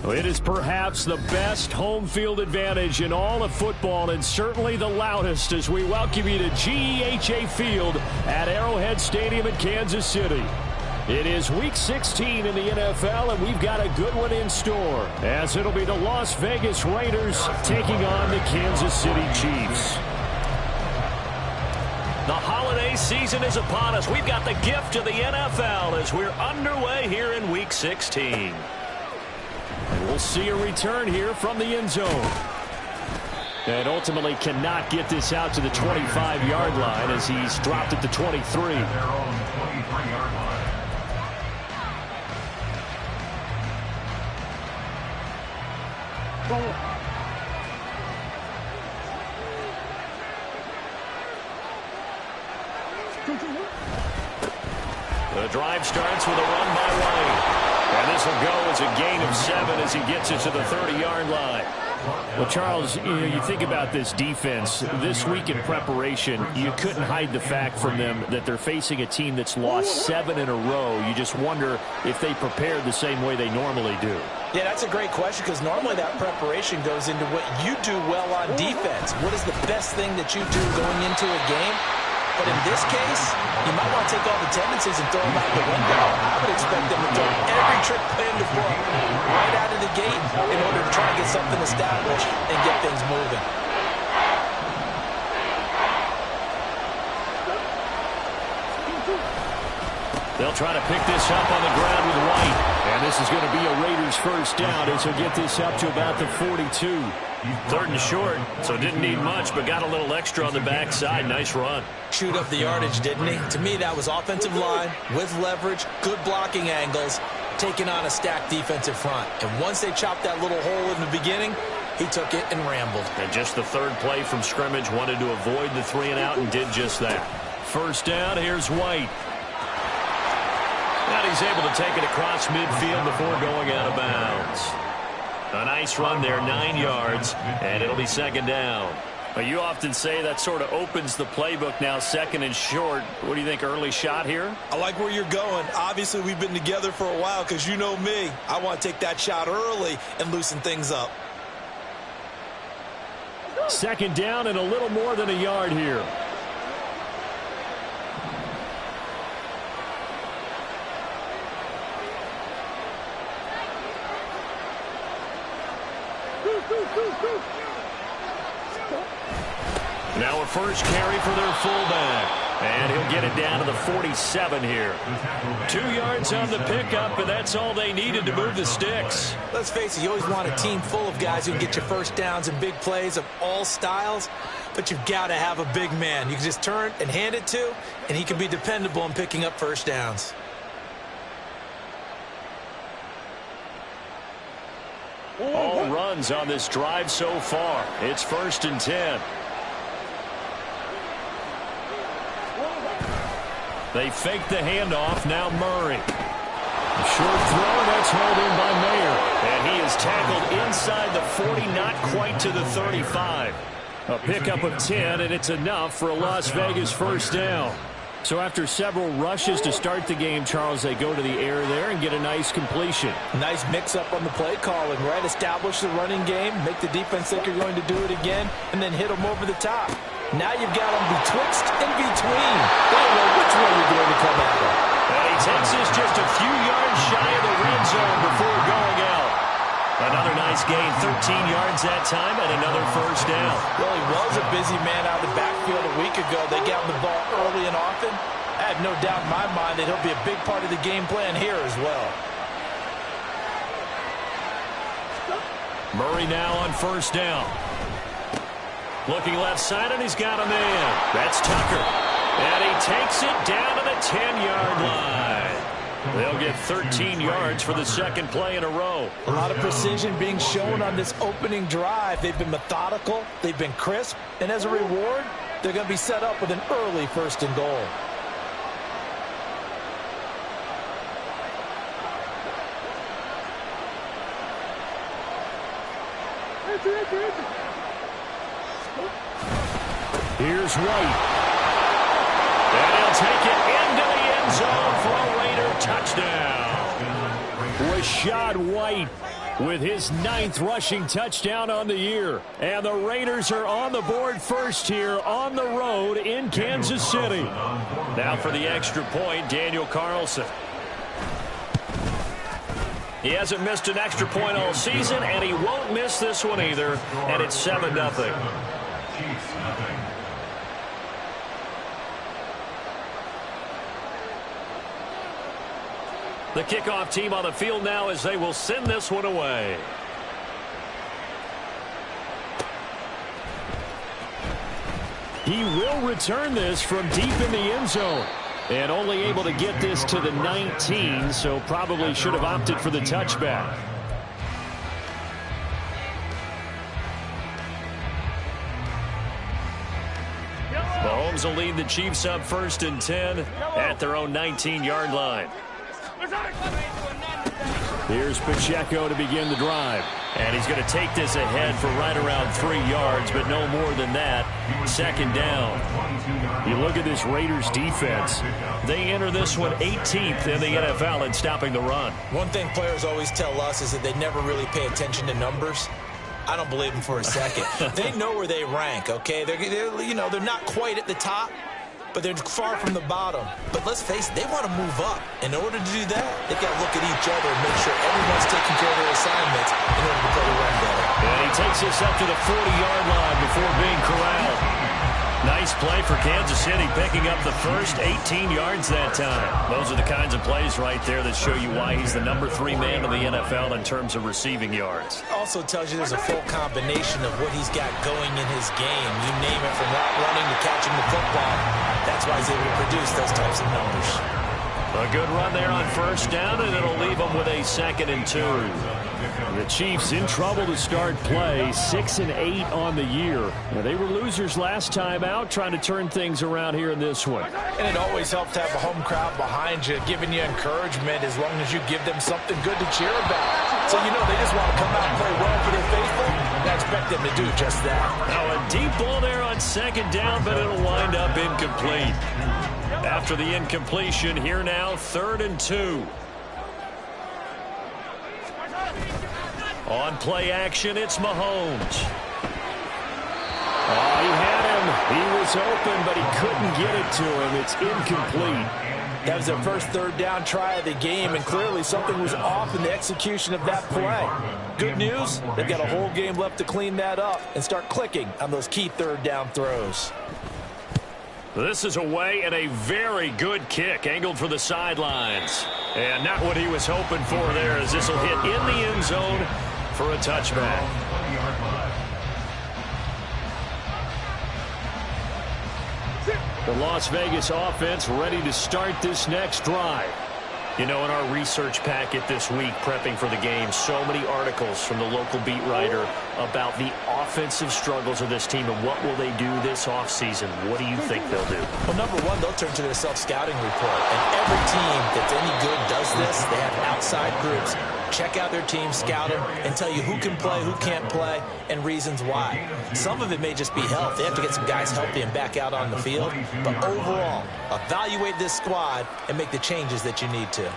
It is perhaps the best home field advantage in all of football, and certainly the loudest, as we welcome you to GEHA Field at Arrowhead Stadium in Kansas City. It is Week 16 in the NFL, and we've got a good one in store, as it'll be the Las Vegas Raiders taking on the Kansas City Chiefs. The holiday season is upon us. We've got the gift of the NFL as we're underway here in Week 16. And we'll see a return here from the end zone. And ultimately cannot get this out to the 25-yard line as he's dropped at the 23. The drive starts with a run by White. And this will go as a gain of 7 as he gets it to the 30-yard line. Well, Charles, you think about this defense. This week in preparation, you couldn't hide the fact from them that they're facing a team that's lost 7 in a row. You just wonder if they prepared the same way they normally do. Yeah, that's a great question, because normally that preparation goes into what you do well on defense. What is the best thing that you do going into a game? But in this case, you might want to take all the tendencies and throw them out the window. I would expect them to throw every trick in the book right out of the gate in order to try and get something established and get things moving. They'll try to pick this up on the ground with White. And this is going to be a Raiders first down as he'll get this up to about the 42. 3rd and short, so didn't need much, but got a little extra on the backside. Nice run. Chewed up the yardage, didn't he? To me, that was offensive line with leverage, good blocking angles, taking on a stacked defensive front. And once they chopped that little hole in the beginning, he took it and rambled. And just the 3rd play from scrimmage, wanted to avoid the 3 and out and did just that. First down, here's White. And he's able to take it across midfield before going out of bounds. A nice run there, 9 yards, and it'll be 2nd down. Well, you often say that sort of opens the playbook now, 2nd and short. What do you think, early shot here? I like where you're going. Obviously, we've been together for a while because you know me. I want to take that shot early and loosen things up. 2nd down and a little more than a yard here. Now a first carry for their fullback. And he'll get it down to the 47 here. 2 yards on the pickup, and that's all they needed to move the sticks. Let's face it, you always want a team full of guys who can get you first downs and big plays of all styles, but you've got to have a big man you can just turn and hand it to, and he can be dependable in picking up first downs. All runs on this drive so far. It's 1st and 10. They fake the handoff. Now Murray. A short throw, that's hauled in by Mayer. And he is tackled inside the 40, not quite to the 35. A pickup of 10, and it's enough for a Las Vegas first down. So after several rushes to start the game, Charles, they go to the air there and get a nice completion. Nice mix-up on the play calling, right? Establish the running game, make the defense think you're going to do it again, and then hit them over the top. Now you've got them betwixt and between. They don't know which way you're going to come at them. And he takes this just a few yards shy of the red zone before going out. Another nice gain, 13 yards that time, and another first down. Well, he was a busy man out of the backfield a week ago. They got him the ball early and often. I have no doubt in my mind that he'll be a big part of the game plan here as well. Murray now on first down. Looking left side, and he's got a man. That's Tucker. And he takes it down to the 10-yard line. They'll get 13 yards for the second play in a row. A lot of precision being shown on this opening drive. They've been methodical, they've been crisp, and as a reward, they're going to be set up with an early 1st and goal. Here's White. And he'll take it into the end zone for a Raider touchdown. Rashad White with his 9th rushing touchdown on the year. And the Raiders are on the board first here on the road in Kansas City. Now for the extra point, Daniel Carlson. He hasn't missed an extra point all season, and he won't miss this one either. And it's 7-0. The kickoff team on the field now as they will send this one away. He will return this from deep in the end zone. And only able to get this to the 19, so probably should have opted for the touchback. Mahomes will lead the Chiefs up 1st and 10 at their own 19-yard line. Here's Pacheco to begin the drive. And he's going to take this ahead for right around 3 yards, but no more than that. 2nd down. You look at this Raiders defense. They enter this one 18th in the NFL in stopping the run. One thing players always tell us is that they never really pay attention to numbers. I don't believe them for a second. They know where they rank, okay? They're not quite at the top, but they're far from the bottom. But let's face it, they want to move up. In order to do that, they've got to look at each other and make sure everyone's taking care of their assignments in order to play the run better. And he takes this up to the 40-yard line before being corralled. Nice play for Kansas City, picking up the first 18 yards that time. Those are the kinds of plays right there that show you why he's the number 3 man in the NFL in terms of receiving yards. Also tells you there's a full combination of what he's got going in his game. You name it, from route running to catching the football. That's why he's able to produce those types of numbers. A good run there on 1st down, and it'll leave them with a 2nd and 2. The Chiefs in trouble to start play, 6-8 on the year. Now, they were losers last time out, trying to turn things around here in this one. And it always helps to have a home crowd behind you, giving you encouragement as long as you give them something good to cheer about. So, they just want to come out and play well for their faithful, and I expect them to do just that. Now, a deep ball there on 2nd down, but it'll wind up incomplete. After the incompletion, here now, 3rd and 2. On play action, it's Mahomes. Oh, he had him. He was open, but he couldn't get it to him. It's incomplete. That was their first 3rd down try of the game, and clearly something was off in the execution of that play. Good news, they've got a whole game left to clean that up and start clicking on those key 3rd down throws. This is away, and a very good kick angled for the sidelines. And not what he was hoping for there, as this will hit in the end zone for a touchback. The Las Vegas offense ready to start this next drive. In our research packet this week, prepping for the game, so many articles from the local beat writer about the offensive struggles of this team and what will they do this offseason. What do you think they'll do? Well, number one, they'll turn to their self-scouting report. And every team that's any good does this. They have outside groups. Check out their team, scout them, and tell you who can play, who can't play, and reasons why. Some of it may just be health. They have to get some guys healthy and back out on the field. But overall, evaluate this squad and make the changes that you need to.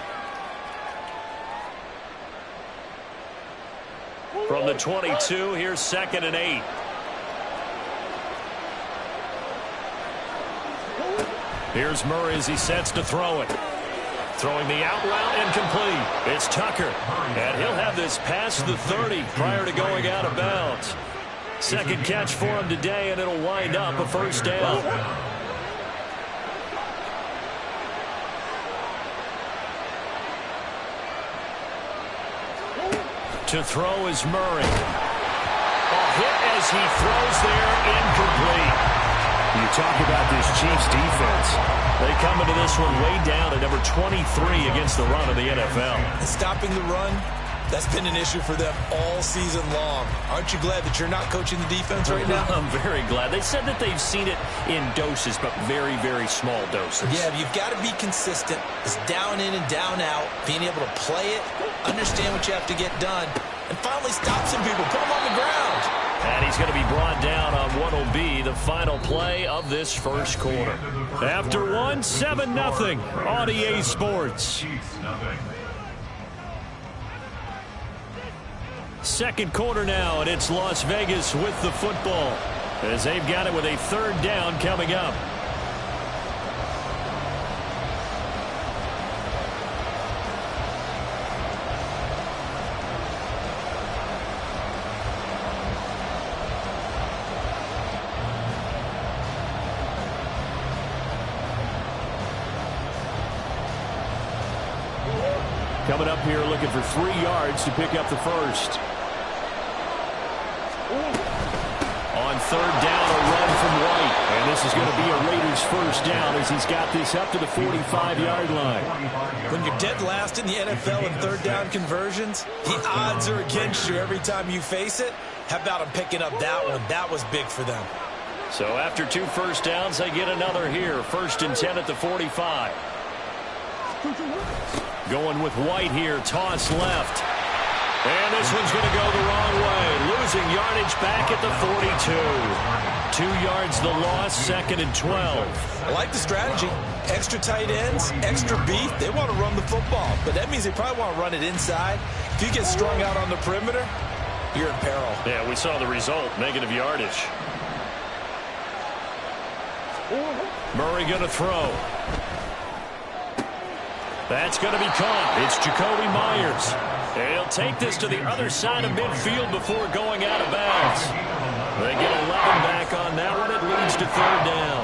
From the 22, here's 2nd and 8. Here's Murray as he sets to throw it. Throwing the out route, incomplete. It's Tucker. And he'll have this past the 30 prior to going out of bounds. Second catch for him today, and it'll wind up a 1st down. To throw is Murray. A hit as he throws there, incomplete. You You talk about this Chiefs defense. They come into this one way down at number 23 against the run of the NFL. Stopping the run, that's been an issue for them all season long. Aren't you glad that you're not coaching the defense right now? I'm very glad. They said that they've seen it in doses, but very, very small doses. Yeah, you've got to be consistent. It's down in and down out, being able to play it, understand what you have to get done, and finally stop some people, put them on the ground. And he's going to be brought down on what will be the final play of this first quarter. After one, 7-0 on EA Sports. Second quarter now, and it's Las Vegas with the football as they've got it with a third down coming up. Coming up here looking for 3 yards to pick up the first. On third down, a run from White. And this is going to be a Raiders first down as he's got this up to the 45-yard line. When you're dead last in the NFL in third down conversions, the odds are against you every time you face it. How about him picking up that one? That was big for them. So after 2 first downs, they get another here. 1st and 10 at the 45. Going with White here, toss left. And this one's going to go the wrong way. Losing yardage back at the 42. 2 yards the loss, 2nd and 12. I like the strategy. Extra tight ends, extra beef. They want to run the football, but that means they probably want to run it inside. If you get strung out on the perimeter, you're in peril. Yeah, we saw the result, negative yardage. Murray going to throw. That's going to be caught. It's Jacoby Myers. And he'll take this to the other side of midfield before going out of bounds. They get 11 back on that one. It leads to third down.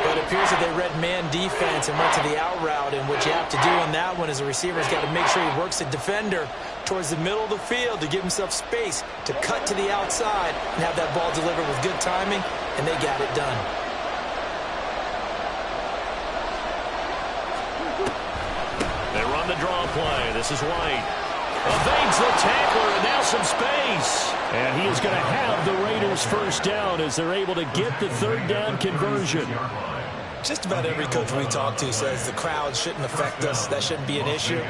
But it appears that they read man defense and went to the out route. And what you have to do on that one is a receiver's got to make sure he works the defender towards the middle of the field to give himself space to cut to the outside and have that ball delivered with good timing. And they got it done. The draw play. This is White. Evades the tackler, and now some space. And he is going to have the Raiders first down as they're able to get the third down conversion. Just about every coach we talk to says the crowd shouldn't affect us. That shouldn't be an issue.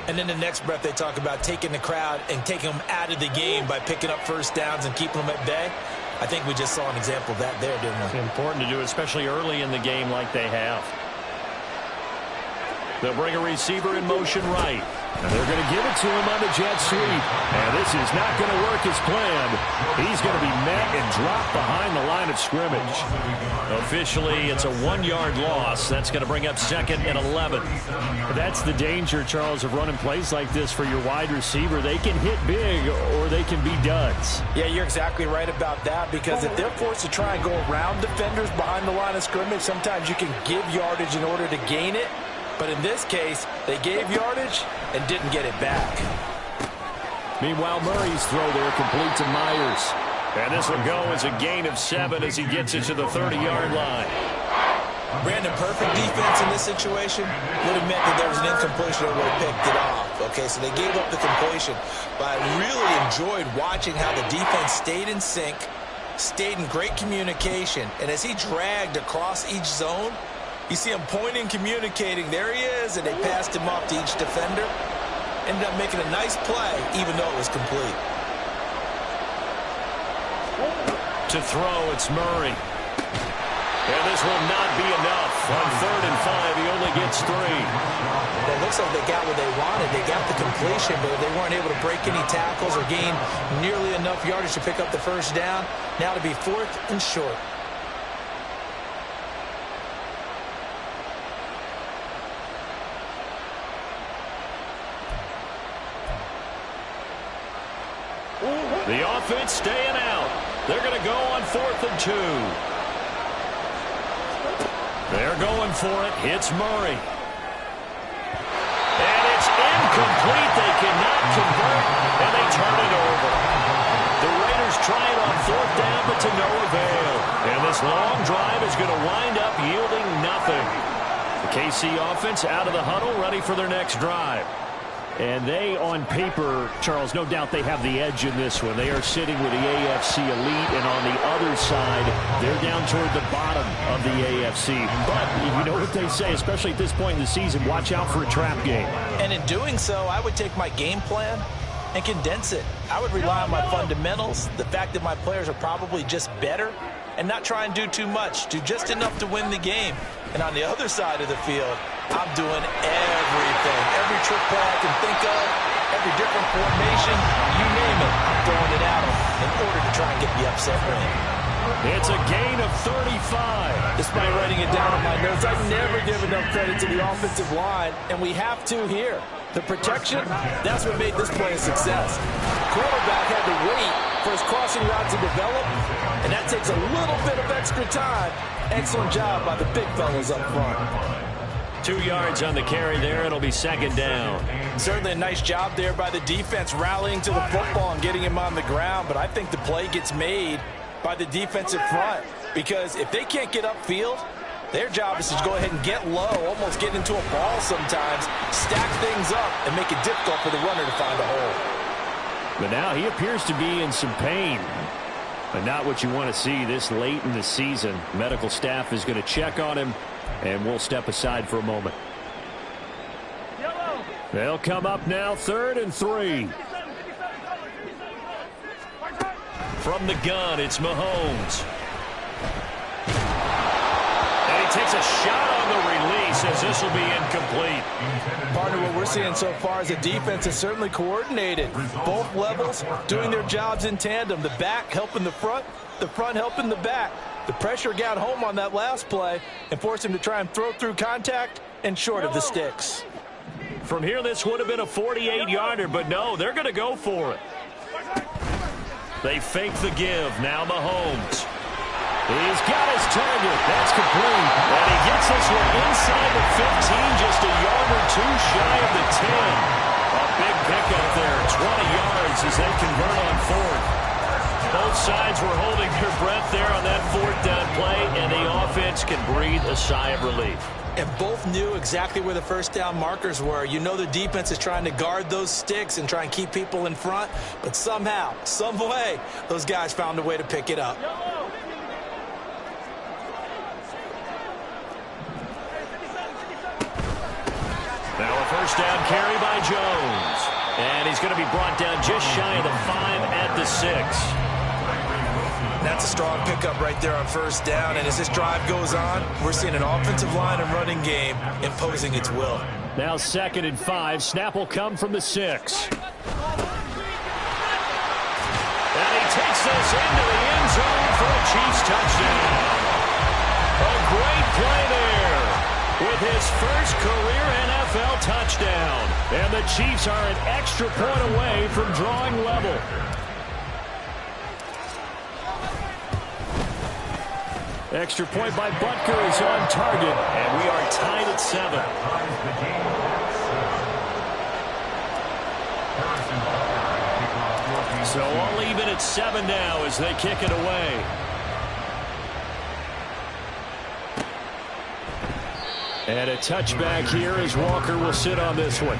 And then the next breath they talk about taking the crowd and taking them out of the game by picking up first downs and keeping them at bay. I think we just saw an example of that there, didn't we? It's important to do, especially early in the game like they have. They'll bring a receiver in motion right. And they're going to give it to him on the jet sweep. And this is not going to work as planned. He's going to be met and dropped behind the line of scrimmage. Officially, it's a 1-yard loss. That's going to bring up 2nd and 11. That's the danger, Charles, of running plays like this for your wide receiver. They can hit big or they can be duds. Yeah, you're exactly right about that, because if they're forced to try and go around defenders behind the line of scrimmage, sometimes you can give yardage in order to gain it. But in this case, they gave yardage and didn't get it back. Meanwhile, Murray's throw there complete to Myers. And this will go as a gain of 7 as he gets it to the 30-yard line. Brandon, perfect defense in this situation would have meant that there was an incompletion and would have picked it off. Okay, so they gave up the completion. But I really enjoyed watching how the defense stayed in sync, stayed in great communication. And as he dragged across each zone, you see him pointing, communicating. There he is, and they passed him off to each defender. Ended up making a nice play, even though it was complete. To throw, it's Murray. And this will not be enough. On 3rd and 5, he only gets 3. It looks like they got what they wanted. They got the completion, but they weren't able to break any tackles or gain nearly enough yardage to pick up the first down. Now to be 4th and short. The offense staying out. They're going to go on 4th and 2. They're going for it. Hits Murray. And it's incomplete. They cannot convert, and they turn it over. The Raiders try it on 4th down, but to no avail. And this This long drive is going to wind up yielding nothing. The KC offense out of the huddle, ready for their next drive. And they, on paper, Charles, no doubt they have the edge in this one. They are sitting with the AFC elite, and on the other side, they're down toward the bottom of the AFC. But you know what they say, especially at this point in the season, watch out for a trap game. And in doing so, I would take my game plan and condense it. I would rely on my fundamentals, the fact that my players are probably just better, and not try and do too much, do just enough to win the game. And on the other side of the field, I'm doing everything. Every trick play I can think of, every different formation, you name it, I'm throwing it at them in order to try and get the upset win. It's a gain of 35. Despite writing it down on my notes, I never give enough credit to the offensive line, and we have to here. The protection, that's what made this play a success. Quarterback had to wait for his crossing route to develop, and that takes a little bit of extra time. Excellent job by the big fellas up front. 2 yards on the carry there. It'll be second down. Certainly a nice job there by the defense rallying to the football and getting him on the ground, but I think the play gets made by the defensive front, because if they can't get upfield, their job is to go ahead and get low, almost get into a ball sometimes, stack things up, and make it difficult for the runner to find a hole. But now he appears to be in some pain. But not what you want to see this late in the season. Medical staff is going to check on him, and we'll step aside for a moment. They'll come up now, 3rd and 3. From the gun, it's Mahomes. And he takes a shot on the release as this will be incomplete. Partner, what we're seeing so far is the defense is certainly coordinated. Both levels doing their jobs in tandem. The back helping the front helping the back. The pressure got home on that last play and forced him to try and throw through contact and short of the sticks. From here, this would have been a 48-yarder, but no, they're going to go for it. They fake the give. Now Mahomes. He's got his target. That's complete. And he gets this one inside the 15, just a yard or two shy of the 10. A big pickup there, 20 yards as they convert on 4th. Both sides were holding their breath there on that 4th down play, and the offense can breathe a sigh of relief. And both knew exactly where the first down markers were. You know the defense is trying to guard those sticks and try and keep people in front, but somehow, some way, those guys found a way to pick it up. Now a first down carry by Jones. And he's going to be brought down just shy of the 5 at the 6. That's a strong pickup right there on first down. And as this drive goes on, we're seeing an offensive line and running game imposing its will. Now 2nd and 5. Snap will come from the 6. And he takes this into the end zone for a Chiefs touchdown. A great play there with his first career NFL touchdown. And the Chiefs are an extra point away from drawing level. Extra point by Butker is on target. And we are tied at 7. So all even at 7 now as they kick it away. And a touchback here as Walker will sit on this one.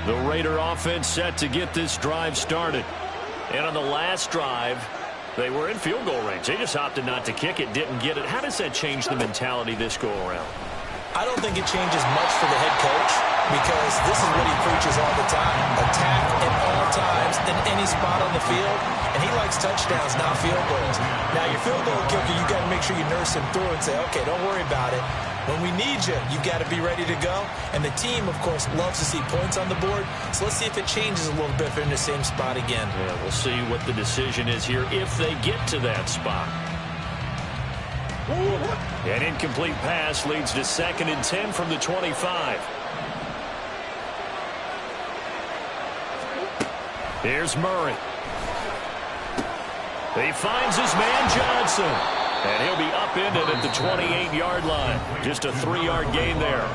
The Raider offense set to get this drive started. And on the last drive, they were in field goal range. They just opted not to kick it, didn't get it. How does that change the mentality this go around? I don't think it changes much for the head coach, because this is what he preaches all the time. Attack at all times in any spot on the field. And he likes touchdowns, not field goals. Now, your field goal kicker, you got to make sure you nurse him through and say, okay, don't worry about it. When we need you, you've got to be ready to go. And the team, of course, loves to see points on the board. So let's see if it changes a little bit if they're in the same spot again. Yeah, we'll see what the decision is here if they get to that spot. An incomplete pass leads to 2nd and 10 from the 25. Here's Murray. He finds his man Johnson. And he'll be upended at the 28-yard line. Just a 3-yard gain there.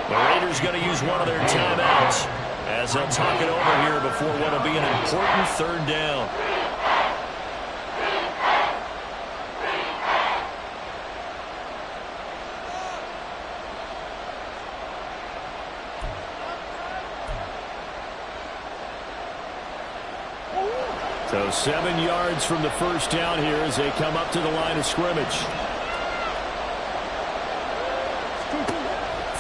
The Raiders going to use one of their timeouts as they'll talk it over here before what will be an important third down. So 7 yards from the first down here as they come up to the line of scrimmage.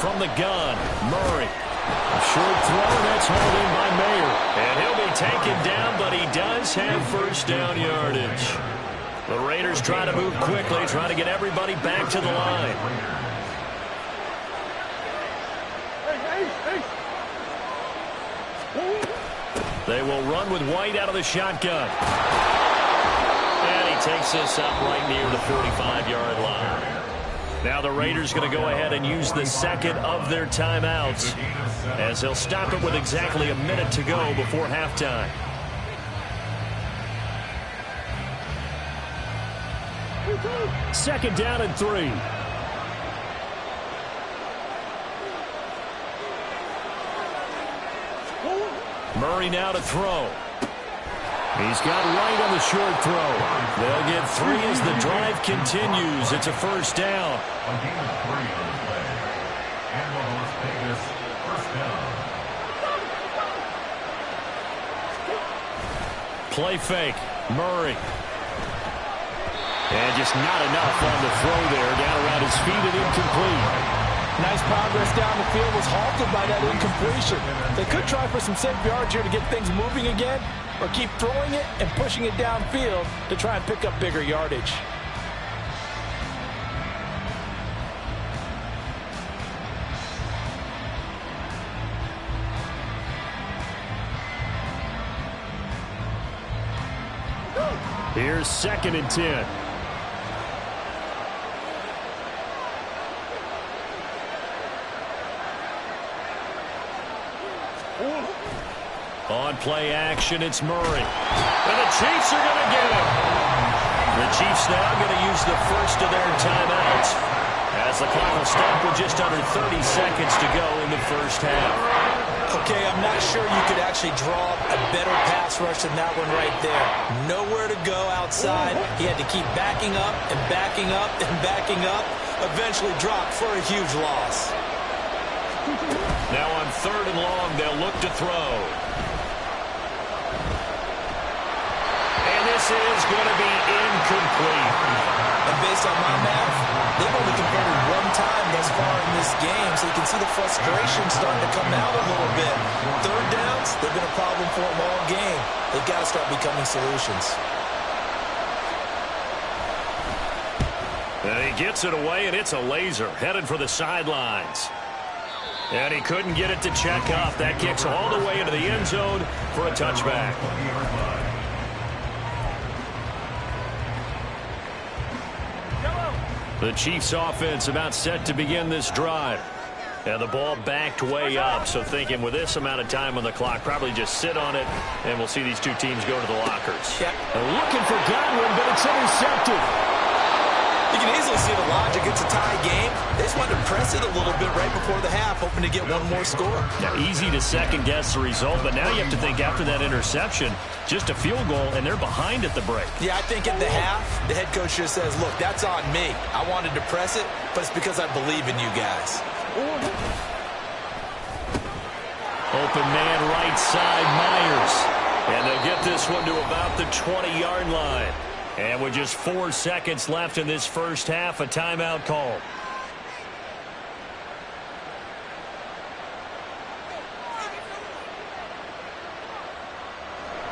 From the gun, Murray. A short throw, that's hauled in by Mayer. And he'll be taken down, but he does have first down yardage. The Raiders try to move quickly, trying to get everybody back to the line. They will run with White out of the shotgun. And he takes this up right near the 45-yard line. Now the Raiders going to go ahead and use the second of their timeouts as they'll stop it with exactly a minute to go before halftime. Second down and 3. Murray now to throw. He's got Wright on the short throw. They'll get 3 as the drive continues. It's a first down. Play fake. Murray. And just not enough on the throw there. Down around his feet and incomplete. Nice progress down the field was halted by that incompletion. They could try for some safe yards here to get things moving again, or keep throwing it and pushing it downfield to try and pick up bigger yardage. Here's 2nd and 10. On play action, it's Murray. And the Chiefs are going to get him. The Chiefs now going to use the first of their timeouts as the clock will stop with just under 30 seconds to go in the first half. Okay, I'm not sure you could actually draw a better pass rush than that one right there. Nowhere to go outside. He had to keep backing up and backing up and backing up. Eventually dropped for a huge loss. Now on 3rd and long, they'll look to throw. And this is going to be incomplete. And based on my math, they've only converted 1 time thus far in this game, so you can see the frustration starting to come out a little bit. 3rd downs, they've been a problem for them all game. They've got to start becoming solutions. And he gets it away, and it's a laser headed for the sidelines. And he couldn't get it to check up. That kicks all the way into the end zone for a touchback. The Chiefs offense about set to begin this drive. And the ball backed way up, so thinking with this amount of time on the clock, probably just sit on it, and we'll see these two teams go to the lockers. Yep. They're looking for Godwin, but it's intercepted. You can easily see the logic. It's a tie game. They just wanted to press it a little bit right before the half, hoping to get one more score. Now, easy to second-guess the result, but now you have to think after that interception, just a field goal, and they're behind at the break. Yeah, I think at the half, the head coach just says, look, that's on me. I wanted to press it, but it's because I believe in you guys. Open man right side, Myers. And they'll get this one to about the 20-yard line. And with just 4 seconds left in this first half, a timeout call.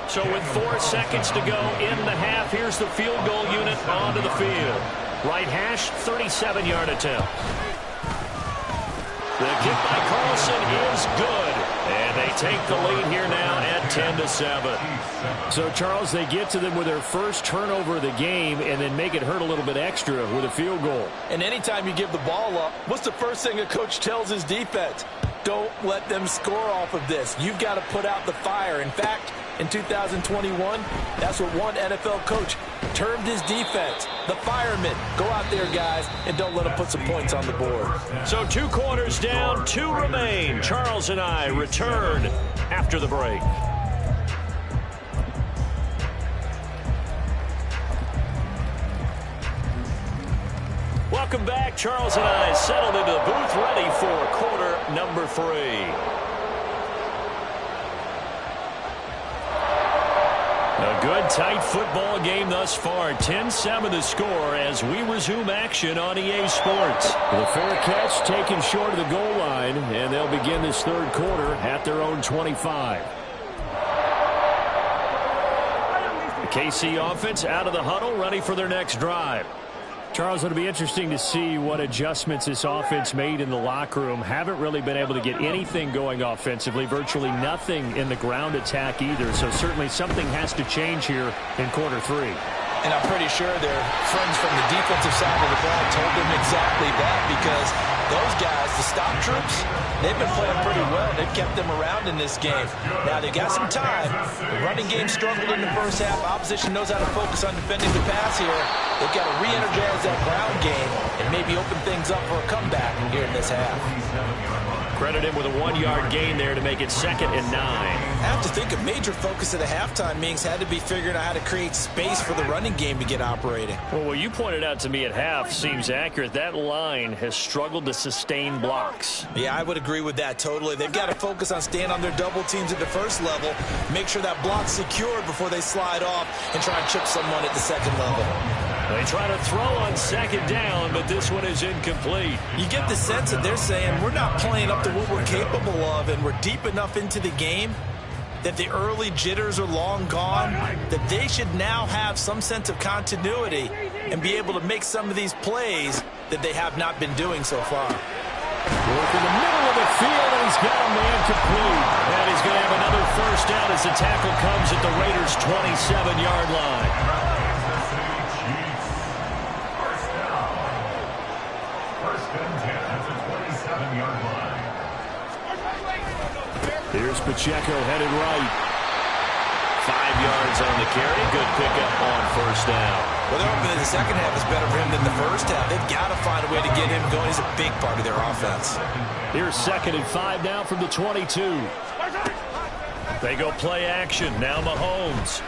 So with 4 seconds to go in the half, here's the field goal unit onto the field. Right hash, 37-yard attempt. The kick by Carlson is good. And they take the lead here now at 10-7. So, Charles, they get to them with their first turnover of the game and then make it hurt a little bit extra with a field goal. And anytime you give the ball up, what's the first thing a coach tells his defense? Don't let them score off of this. You've got to put out the fire. In fact, in 2021, that's what one NFL coach termed his defense, the firemen. Go out there, guys, and don't let them put some points on the board. So 2 quarters down, 2 remain. Charles and I return after the break. Welcome back. Charles and I settled into the booth, ready for quarter number 3. A good, tight football game thus far. 10-7 the score as we resume action on EA Sports. The fair catch taken short of the goal line, and they'll begin this third quarter at their own 25. The KC offense out of the huddle, ready for their next drive. Charles, it'll be interesting to see what adjustments this offense made in the locker room. Haven't really been able to get anything going offensively, virtually nothing in the ground attack either. So certainly something has to change here in quarter 3. And I'm pretty sure their friends from the defensive side of the ball told them exactly that, because those guys, the stop troops, they've been playing pretty well. They've kept them around in this game. Now, they got some time. The running game struggled in the first half. Opposition knows how to focus on defending the pass here. They've got to re-energize that ground game and maybe open things up for a comeback here in this half. Credit him with a 1-yard gain there to make it 2nd and 9. I have to think a major focus of the halftime meetings had to be figuring out how to create space for the running game to get operating. Well, what you pointed out to me at half seems accurate. That line has struggled to sustain blocks. Yeah, I would agree with that totally. They've got to focus on staying on their double teams at the first level, make sure that block's secured before they slide off and try and chip someone at the second level. They try to throw on 2nd down, but this one is incomplete. You get the sense that they're saying we're not playing up to what we're capable of, and we're deep enough into the game that the early jitters are long gone, that they should now have some sense of continuity and be able to make some of these plays that they have not been doing so far. Work in the middle of the field, and he's got a man complete. And he's going to have another first down as the tackle comes at the Raiders' 27-yard line. Here's Pacheco headed right. 5 yards on the carry. Good pickup on first down. Well, they're hoping that the second half is better for him than the first half. They've got to find a way to get him going. He's a big part of their offense. Here's 2nd and 5 now from the 22. They go play action. Now Mahomes.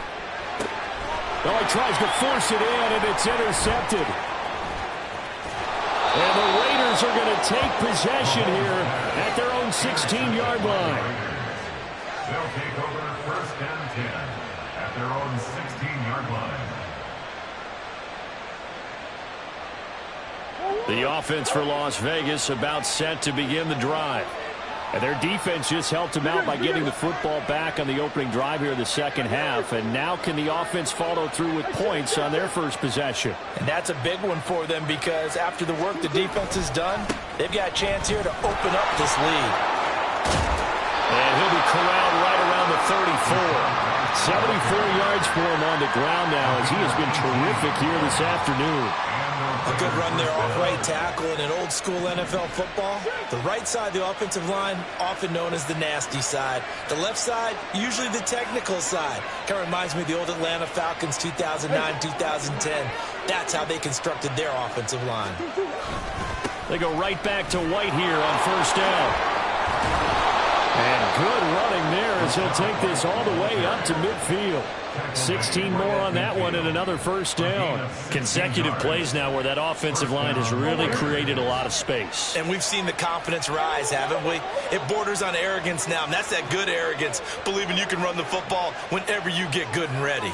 Well, he tries to force it in, and it's intercepted. And the Raiders are going to take possession here at their own 16-yard line. They'll take over 1st and 10 at their own 16-yard line. The offense for Las Vegas about set to begin the drive. And their defense just helped them out by getting the football back on the opening drive here in the second half. And now can the offense follow through with points on their first possession? And that's a big one for them, because after the work the defense has done, they've got a chance here to open up this lead. And he'll be corralled right around the 34. 74 yards for him on the ground now, as he has been terrific here this afternoon. A good run there off right tackle in an old-school NFL football. The right side of the offensive line, often known as the nasty side. The left side, usually the technical side. Kind of reminds me of the old Atlanta Falcons 2009, 2010. That's how they constructed their offensive line. They go right back to White here on first down. And good running there as he'll take this all the way up to midfield. 16 more on that one and another first down. Consecutive plays now where that offensive line has really created a lot of space. And we've seen the confidence rise, haven't we? It borders on arrogance now, and that's that good arrogance, believing you can run the football whenever you get good and ready.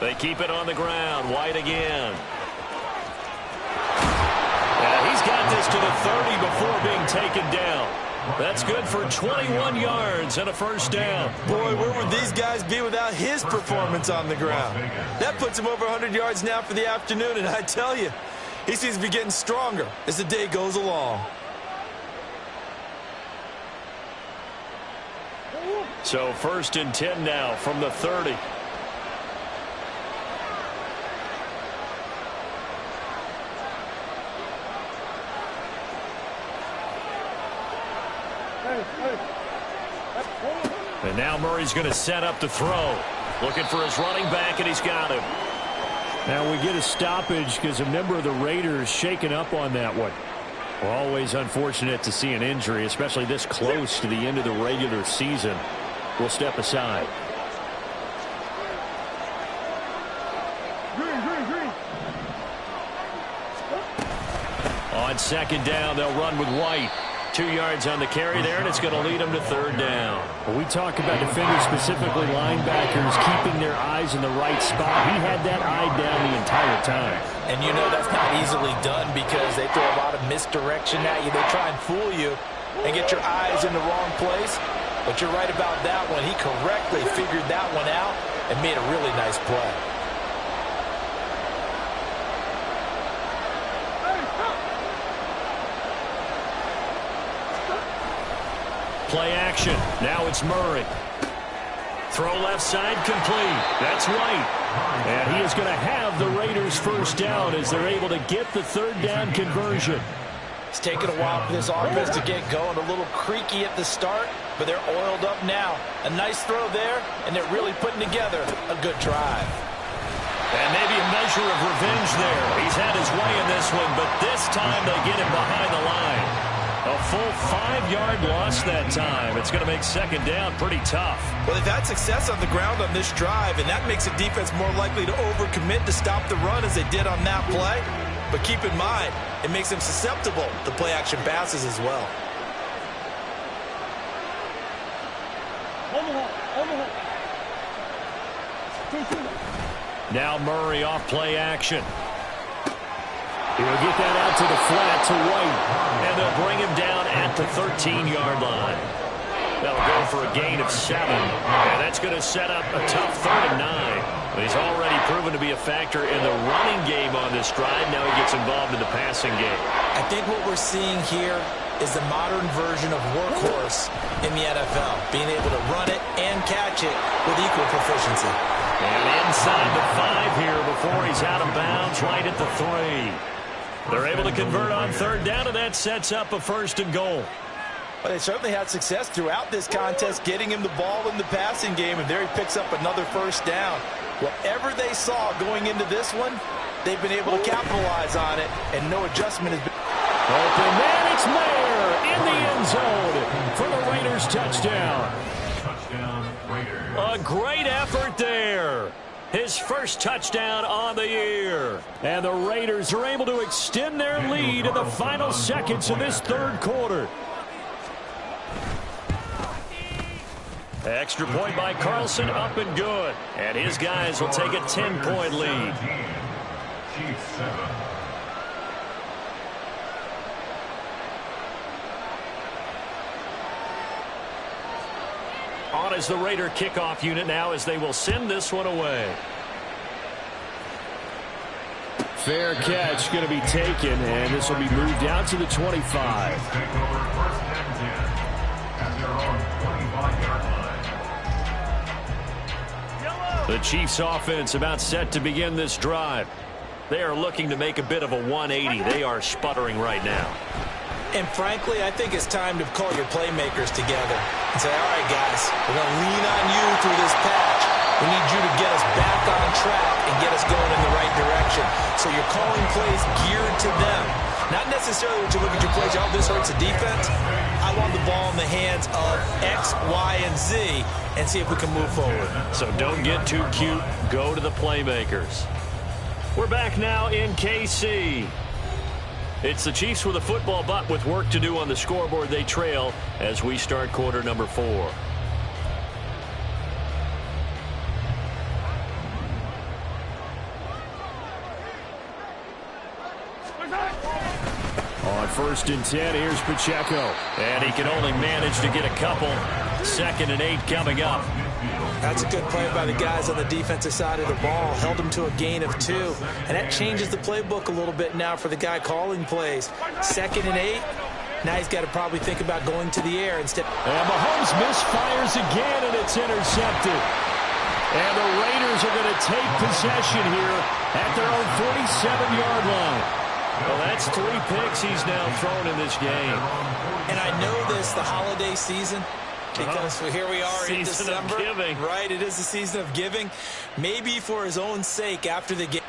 They keep it on the ground. White again. He's got this to the 30 before being taken down. That's good for 21 yards and a first down. Boy, where would these guys be without his performance on the ground? That puts him over 100 yards now for the afternoon, and I tell you, he seems to be getting stronger as the day goes along. So 1st and 10 now from the 30. And now Murray's going to set up the throw. Looking for his running back, and he's got him. Now we get a stoppage because a member of the Raiders shaken up on that one. We're always unfortunate to see an injury, especially this close to the end of the regular season. We'll step aside. On second down, they'll run with White. 2 yards on the carry there, and it's going to lead them to third down. When we talk about defenders, specifically linebackers, keeping their eyes in the right spot, he had that eye down the entire time. And you know that's not easily done because they throw a lot of misdirection at you. They try and fool you and get your eyes in the wrong place. But you're right about that one. He correctly figured that one out and made a really nice play. Play action. Now it's Murray. Throw left side complete. That's White. And he is going to have the Raiders first down as they're able to get the third down conversion. It's taken a while for this offense to get going. A little creaky at the start, but they're oiled up now. A nice throw there, and they're really putting together a good drive. And maybe a measure of revenge there. He's had his way in this one, but this time they get him behind the line. A full 5-yard loss that time. It's going to make second down pretty tough. Well, they've had success on the ground on this drive, and that makes a defense more likely to overcommit to stop the run as they did on that play. But keep in mind, it makes them susceptible to play-action passes as well. Now Murray off play action. He'll get that out to the flat to White. And they'll bring him down at the 13-yard line. That'll go for a gain of 7. And that's going to set up a tough 3rd and 9. He's already proven to be a factor in the running game on this drive. Now he gets involved in the passing game. I think what we're seeing here is the modern version of workhorse in the NFL. Being able to run it and catch it with equal proficiency. And inside the 5 here before he's out of bounds, right at the 3. They're able to convert on 3rd down, and that sets up a 1st and goal. Well, they certainly had success throughout this contest, getting him the ball in the passing game, and there he picks up another 1st down. Whatever they saw going into this one, they've been able to capitalize on it, and no adjustment has been. Open man, it's Mayer in the end zone for the Raiders touchdown. A great effort there. His first touchdown on the year. And the Raiders are able to extend their lead in the final seconds of this 3rd quarter. Extra point by Carlson, up and good. And his guys will take a 10-point lead. On as the Raider kickoff unit now as they will send this one away. Fair catch going to be taken, and this will be moved out to the 25. The Chiefs offense about set to begin this drive. They are looking to make a bit of a 180. They are sputtering right now. And frankly, I think it's time to call your playmakers together and say, all right, guys, we're going to lean on you through this patch. We need you to get us back on track and get us going in the right direction. So you're calling plays geared to them. Not necessarily when you look at your plays, oh, this hurts the defense. I want the ball in the hands of X, Y, and Z and see if we can move forward. So don't get too cute. Go to the playmakers. We're back now in KC. It's the Chiefs with a football, but with work to do on the scoreboard. They trail as we start quarter number 4. On 1st and 10, here's Pacheco. And he can only manage to get a couple. 2nd and 8 coming up. That's a good play by the guys on the defensive side of the ball. Held them to a gain of 2. And that changes the playbook a little bit now for the guy calling plays. 2nd and 8. Now he's got to probably think about going to the air instead. And Mahomes misfires again, and it's intercepted. And the Raiders are going to take possession here at their own 47-yard line. Well, that's 3 picks he's now thrown in this game. And I know this, the holiday season, because here we are in December. Season of giving. Right, it is the season of giving. Maybe for his own sake after the game.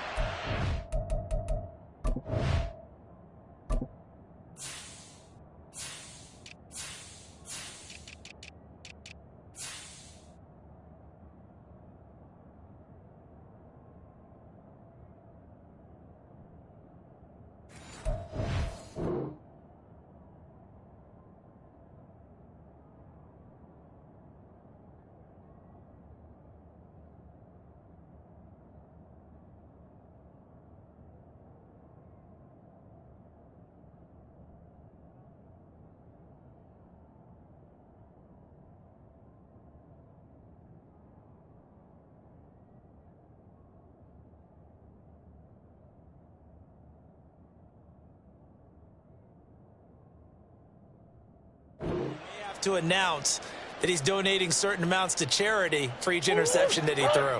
To announce that he's donating certain amounts to charity for each interception that he threw.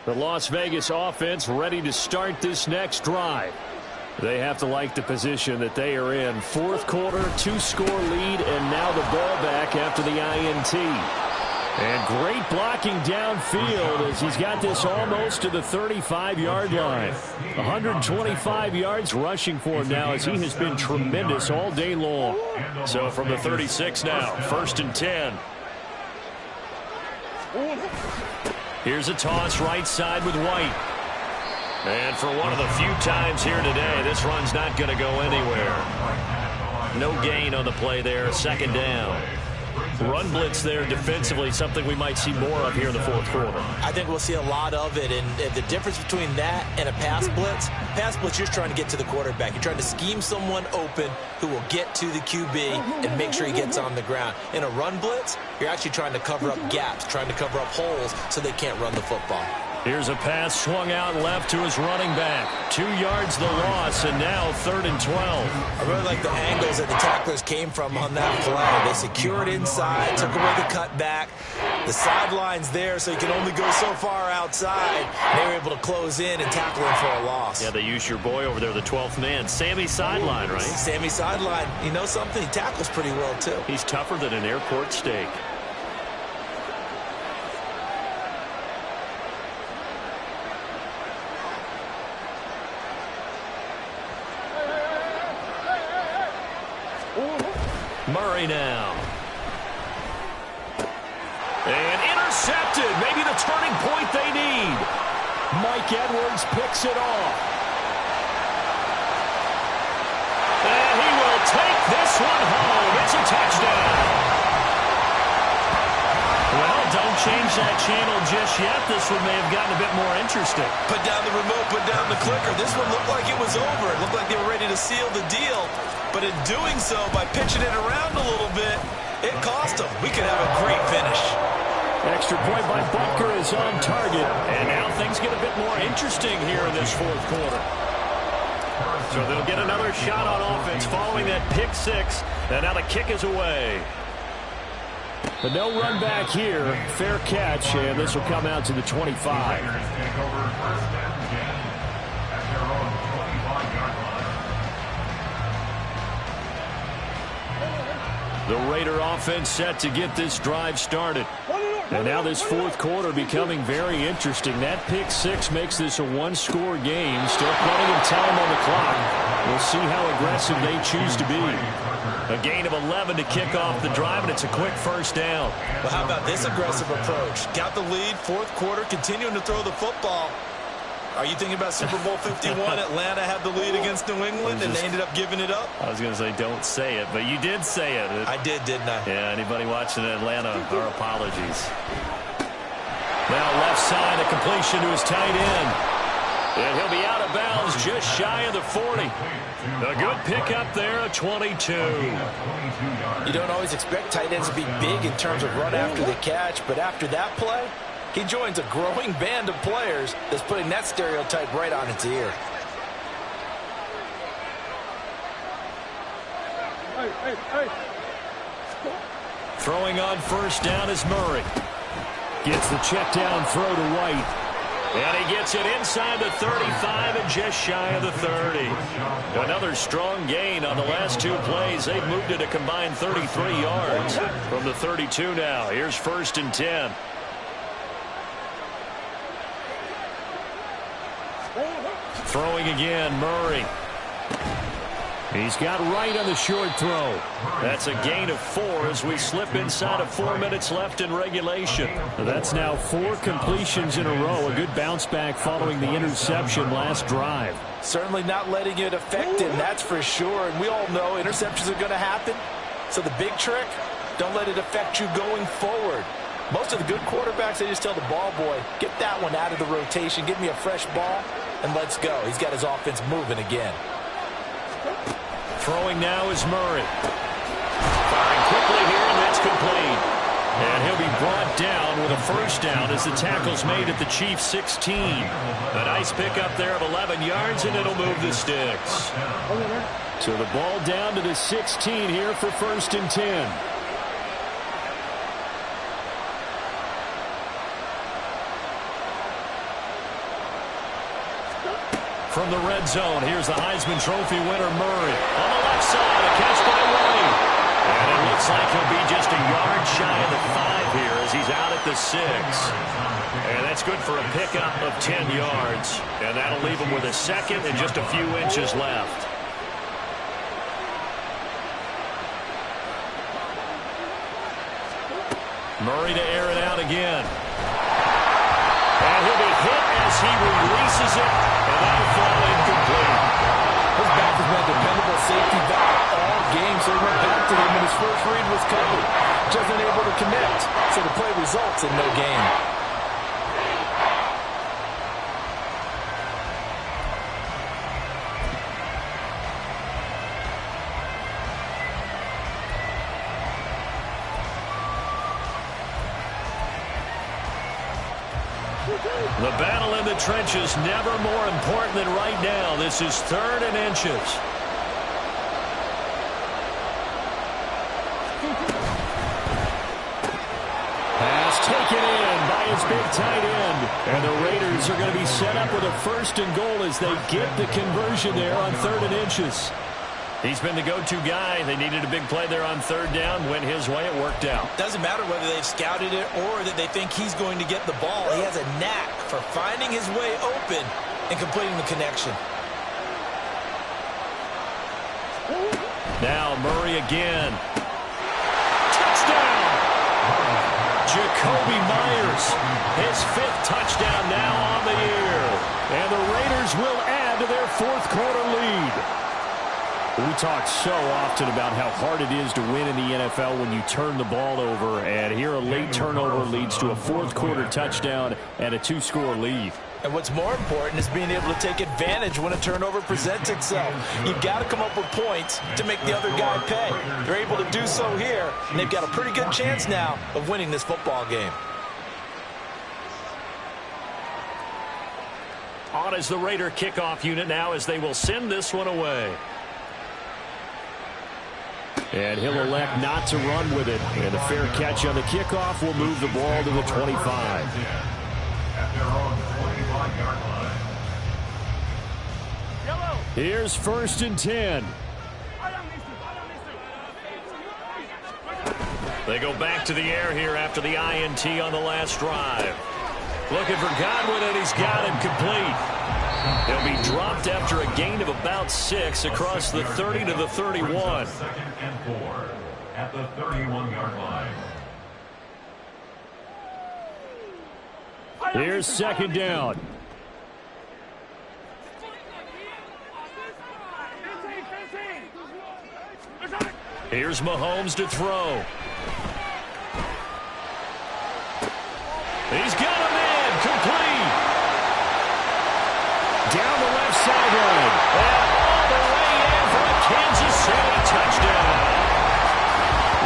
The Las Vegas offense ready to start this next drive. They have to like the position that they are in. 4th quarter, 2-score lead, and now the ball back after the INT. And great blocking downfield as he's got this almost to the 35-yard line. 125 yards rushing for him now as he has been tremendous all day long. So from the 36 now, 1st and 10. Here's a toss right side with White. And for one of the few times here today, this run's not going to go anywhere. No gain on the play there, 2nd down. Run blitz there defensively, something we might see more of here in the 4th quarter. I think we'll see a lot of it, and the difference between that and a pass blitz, you're trying to get to the quarterback. You're trying to scheme someone open who will get to the QB and make sure he gets on the ground. In a run blitz, you're actually trying to cover up gaps, trying to cover up holes so they can't run the football. Here's a pass swung out left to his running back. 2 yards the loss, and now 3rd and 12. I really like the angles that the tacklers came from on that play. They secured inside, took away the cutback. The sideline's there, so you can only go so far outside. They were able to close in and tackle him for a loss. Yeah, they used your boy over there, the 12th man. Sammy Sideline, right? Sammy Sideline. You know something? He tackles pretty well, too. He's tougher than an airport steak. Murray now. And intercepted. Maybe the turning point they need. Mike Edwards picks it off. And he will take this one home. It's a touchdown. Well, don't change that channel just yet. This one may have gotten a bit more interesting. Put down the remote, put down the clicker. This one looked like it was over. It looked like they were ready to seal the deal. But in doing so, by pitching it around a little bit, it cost them. We could have a great finish. Extra point by Butker is on target. And now things get a bit more interesting here in this 4th quarter. So they'll get another shot on offense following that pick 6. And now the kick is away. But no run back here. Fair catch, and this will come out to the 25. The Raider offense set to get this drive started. And now this 4th quarter becoming very interesting. That pick 6 makes this a 1-score game. Still plenty of time on the clock. We'll see how aggressive they choose to be. A gain of 11 to kick off the drive, and it's a quick 1st down. Well, how about this aggressive approach? Got the lead, 4th quarter, continuing to throw the football. Are you thinking about Super Bowl 51? Atlanta had the lead against New England, and they ended up giving it up? I was going to say don't say it, but you did say it. I did, didn't I? Yeah, anybody watching Atlanta, our apologies. Now left side, a completion to his tight end. And he'll be out of bounds just shy of the 40. A good pickup there, a 22. You don't always expect tight ends to be big in terms of run after the catch, but after that play, he joins a growing band of players that's putting that stereotype right on its ear. Throwing on 1st down is Murray. Gets the check down throw to White. And he gets it inside the 35 and just shy of the 30. Another strong gain on the last two plays. They've moved it a combined 33 yards from the 32 now. Here's 1st and 10. Throwing again, Murray. He's got right on the short throw. That's a gain of 4 as we slip inside of 4 minutes left in regulation. That's now 4 completions in a row. A good bounce back following the interception last drive. Certainly not letting it affect him, that's for sure. And we all know interceptions are going to happen. So the big trick, don't let it affect you going forward. Most of the good quarterbacks, they just tell the ball boy, get that one out of the rotation, give me a fresh ball, and let's go. He's got his offense moving again. Throwing now is Murray. Firing quickly here, and that's complete. And he'll be brought down with a first down as the tackle's made at the Chiefs' 16. A nice pickup there of 11 yards, and it'll move the sticks. So the ball down to the 16 here for 1st and 10. From the red zone, here's the Heisman Trophy winner, Murray. On the left side, a catch by White. And it looks like he'll be just a yard shy of the 5 here as he's out at the 6. And that's good for a pickup of 10 yards. And that'll leave him with a second and just a few inches left. Murray to air it out again. And he'll be hit as he releases it, and that'll fall incomplete. His back has been a dependable safety valve all game, so he went back to him, and his first read was covered. Just unable to connect, so the play results in no gain. The battle in the trenches never more important than right now. This is 3rd and inches. Pass taken in by his big tight end. And the Raiders are going to be set up with a 1st and goal as they get the conversion there on 3rd and inches. He's been the go-to guy. They needed a big play there on 3rd down. Went his way. It worked out. Doesn't matter whether they've scouted it or that they think he's going to get the ball. He has a knack for finding his way open and completing the connection. Now Murray again. Touchdown! Jacoby Myers. His 5th touchdown now on the year. And the Raiders will add to their 4th quarter lead. We talk so often about how hard it is to win in the NFL when you turn the ball over, and here a late turnover leads to a 4th quarter touchdown and a 2-score lead. And what's more important is being able to take advantage when a turnover presents itself. You've got to come up with points to make the other guy pay. They're able to do so here, and they've got a pretty good chance now of winning this football game. On is the Raider kickoff unit now as they will send this one away. And he'll elect not to run with it. And a fair catch on the kickoff will move the ball to the 25. Here's 1st and 10. They go back to the air here after the INT on the last drive. Looking for Godwin, and he's got him complete. He'll be dropped after a gain of about 6 across the 30 to the 31. 2nd and 4 at the 31-yard line. Here's 2nd down. Here's Mahomes to throw. He's got him in, complete. Down the left sideline. And all the way in for a Kansas City touchdown.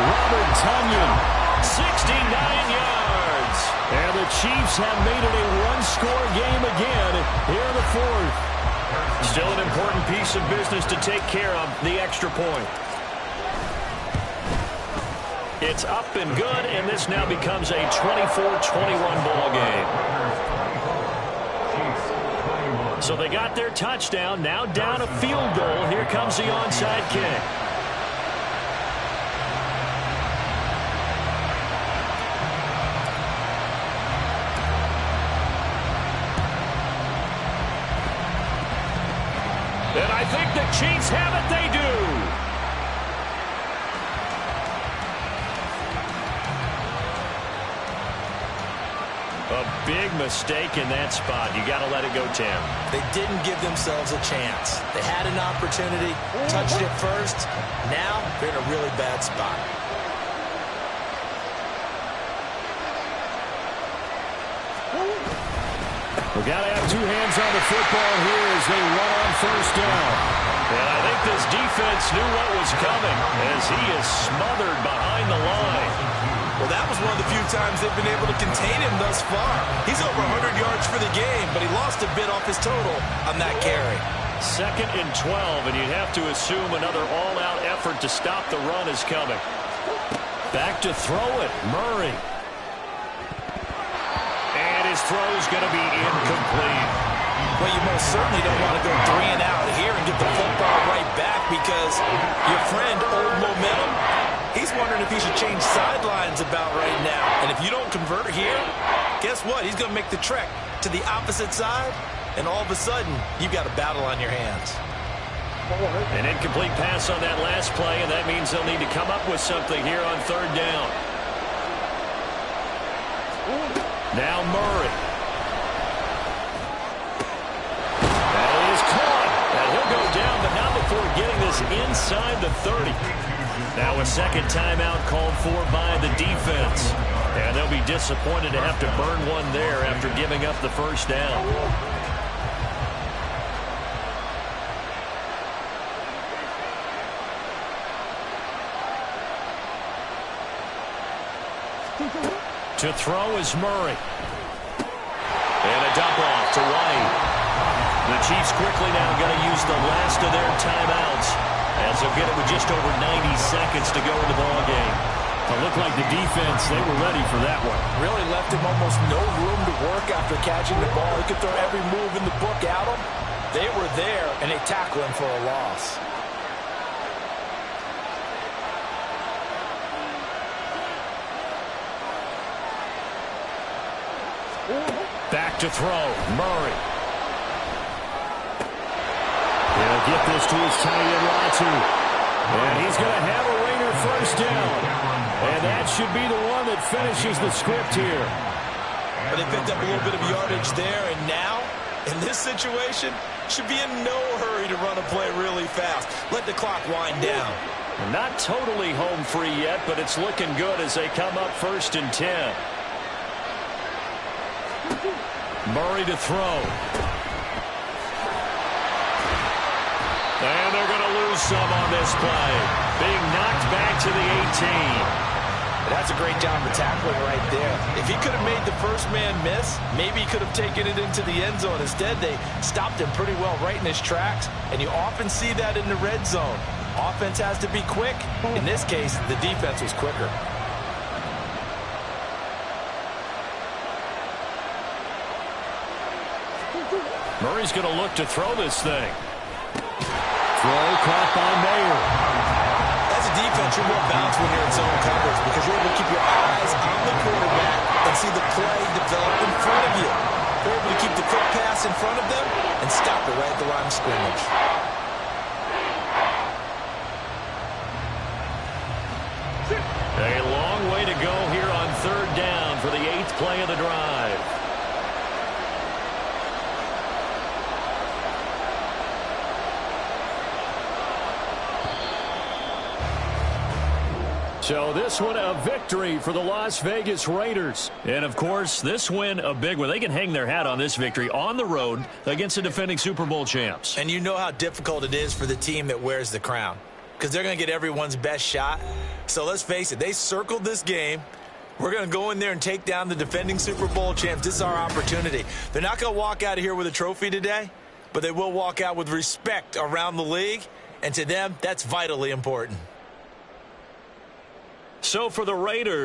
Robert Tonyan. 69 yards. And the Chiefs have made it a 1-score game again here in the 4th. Still an important piece of business to take care of, the extra point. It's up and good, and this now becomes a 24-21 ball game. So they got their touchdown. Now down a field goal. Here comes the onside kick. And I think the Chiefs have it. They do. A big mistake in that spot. You got to let it go, Tim. They didn't give themselves a chance. They had an opportunity, touched it first. Now they're in a really bad spot. We've got to have two hands on the football here as they run on first down. And I think this defense knew what was coming as he is smothered behind the line. Well, that was one of the few times they've been able to contain him thus far. He's over 100 yards for the game, but he lost a bit off his total on that carry. 2nd and 12, and you'd have to assume another all-out effort to stop the run is coming. Back to throw it, Murray. And his throw's going to be incomplete. Well, you most certainly don't want to go 3 and out here and get the football right back because your friend, Old Momentum, he's wondering if he should change sidelines about right now. And if you don't convert here, guess what? He's going to make the trek to the opposite side, and all of a sudden, you've got a battle on your hands. An incomplete pass on that last play, and that means they'll need to come up with something here on 3rd down. Now Murray. That is caught. And he'll go down, but not before getting this inside the 30. Now a second timeout called for by the defense. And they'll be disappointed to have to burn one there after giving up the first down. To throw is Murray. And a dump off to White. The Chiefs quickly now going to use the last of their timeouts as they'll get it with just over 90 seconds to go in the ballgame. It looked like the defense, they were ready for that one. Really left him almost no room to work after catching the ball. He could throw every move in the book at him. They were there, and they tackle him for a loss. Back to throw, Murray. He'll get this to his tight end, Latu. And he's going to have a ringer first down. And that should be the one that finishes the script here. But they picked up a little bit of yardage there, and now, in this situation, should be in no hurry to run a play really fast. Let the clock wind down. Not totally home free yet, but it's looking good as they come up 1st and 10. Murray to throw. And they're going to lose some on this play. Being knocked back to the 18. That's a great job of tackling right there. If he could have made the first man miss, maybe he could have taken it into the end zone. Instead, they stopped him pretty well right in his tracks, and you often see that in the red zone. Offense has to be quick. In this case, the defense was quicker. Murray's going to look to throw this thing. Throw caught by Mayer. As a defense, you're more balanced when you're in zone coverage because you're able to keep your eyes on the quarterback and see the play develop in front of you. You're able to keep the quick pass in front of them and stop it right at the line of scrimmage. A long way to go here on 3rd down for the 8th play of the drive. So this one a victory for the Las Vegas Raiders. And, of course, this win a big one. They can hang their hat on this victory on the road against the defending Super Bowl champs. And you know how difficult it is for the team that wears the crown because they're going to get everyone's best shot. So let's face it, they circled this game. We're going to go in there and take down the defending Super Bowl champs. This is our opportunity. They're not going to walk out of here with a trophy today, but they will walk out with respect around the league. And to them, that's vitally important. So for the Raiders,